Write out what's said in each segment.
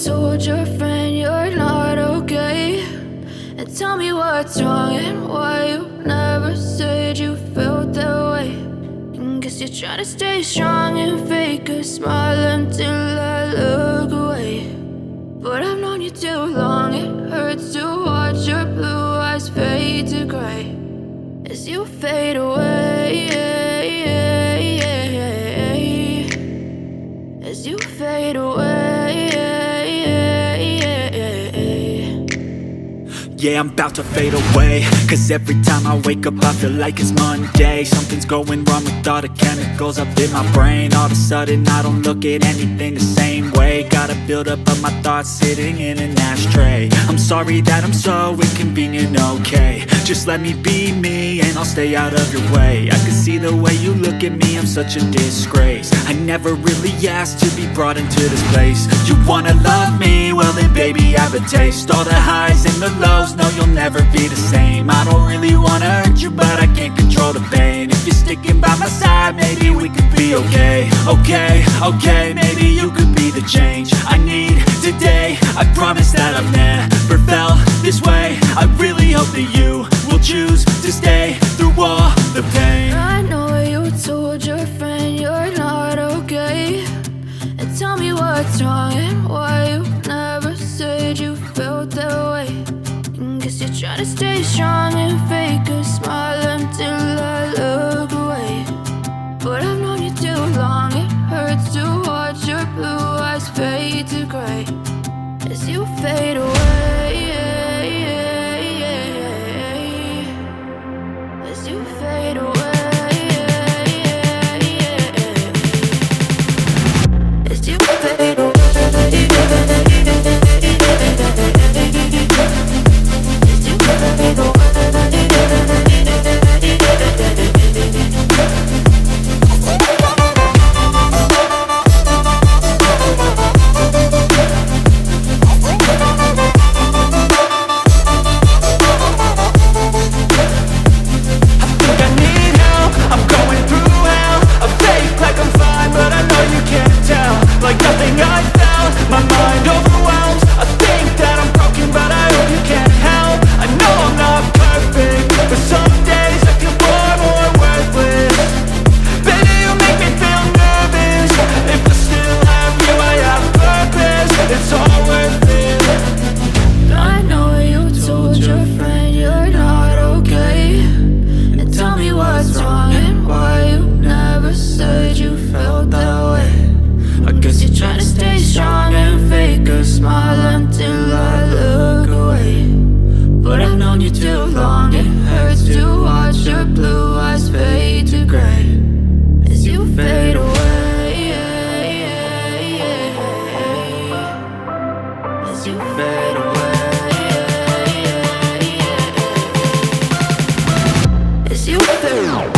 told your friend you're not okay, and tell me what's wrong and why you never said you felt that way. And guess you're trying to stay strong and fake a smile until I look away. But I've known you too long, it hurts to watch your blue eyes fade to gray as you fade away, as you fade away. Yeah, I'm about to fade away, cause every time I wake up I feel like it's Monday. Something's going wrong with all the chemicals up in my brain. All of a sudden I don't look at anything the same way. Gotta build up of my thoughts sitting in an ashtray. I'm sorry that I'm so inconvenient, okay. Just let me be me and I'll stay out of your way. I can see the way you look at me, I'm such a disgrace. I never really asked to be brought into this place. You wanna love me? Well then baby I have a taste. All the highs and the lows, no you'll never be the same. I don't really wanna hurt you but I can't control the pain. If you're sticking by my side maybe we could be okay. Okay, maybe you could be the change I need today. I promise that I've never felt this way. I really hope that you will choose to stay through all the pain. I know you told your friend you're not okay, and tell me what's wrong and why you never said you felt that way. And guess you're trying to stay strong and fake a smile until I look away. But I've known you too long, it hurts to watch your blue eyes fade to gray as you fade away, as you fade away, as you fade away. Like nothing I felt, my mind overwhelmed. I think that I'm broken but I hope you can't help. I know I'm not perfect, but some days I feel far more worthless. Baby, you make me feel nervous. If I still have you, I have purpose. It's all worth it. I know you told your friend you're not okay, and tell me what's wrong and why you never said you felt that way. I guess you're trying to stay strong and fake a smile until I look away. But I've known you too long, it hurts to watch your blue eyes fade to gray as you fade away, as you fade away, as you fade away.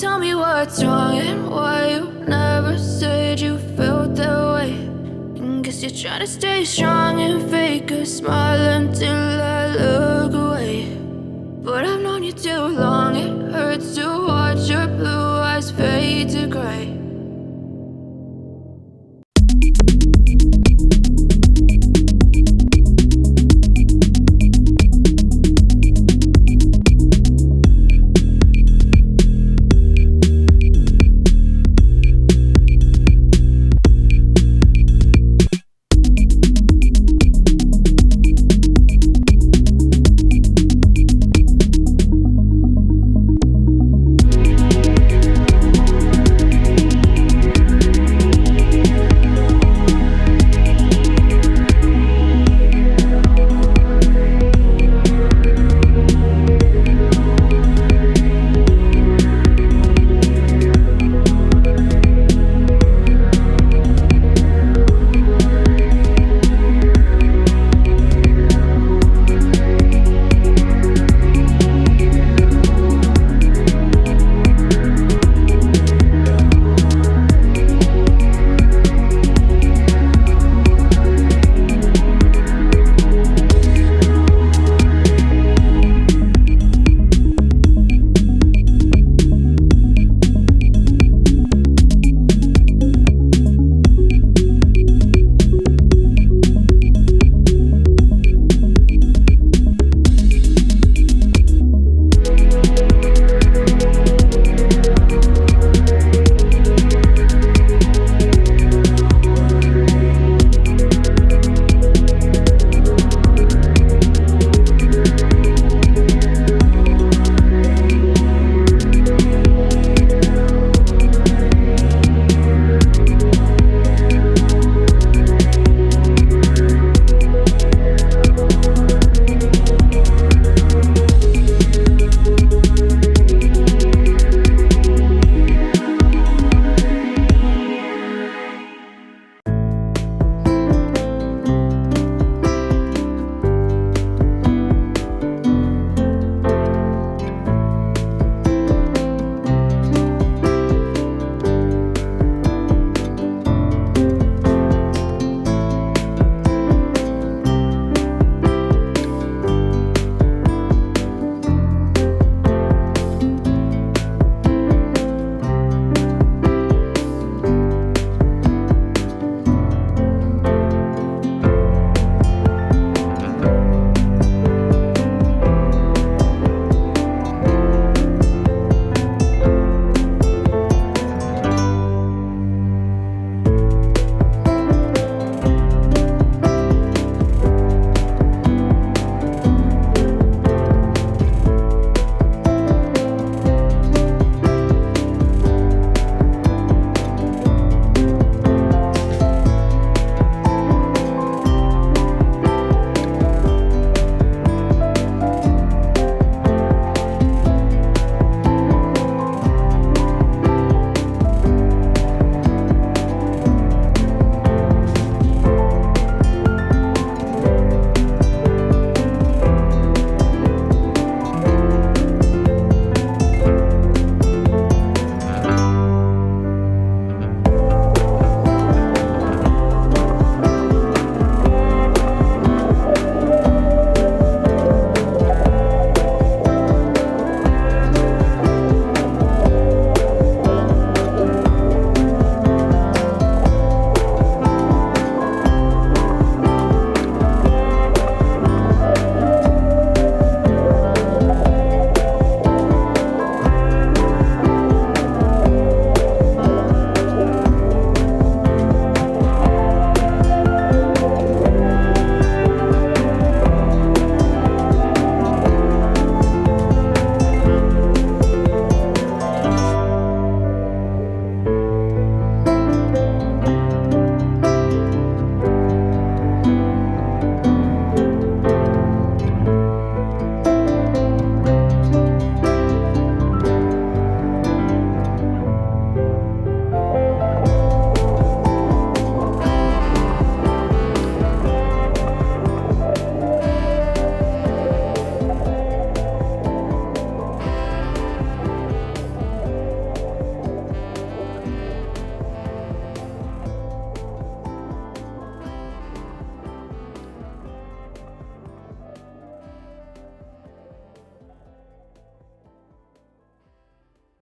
Tell me what's wrong and why you never said you felt that way. And guess you're trying to stay strong and fake a smile until I look away. But I've known you too long, it hurts to watch your blue eyes fade to gray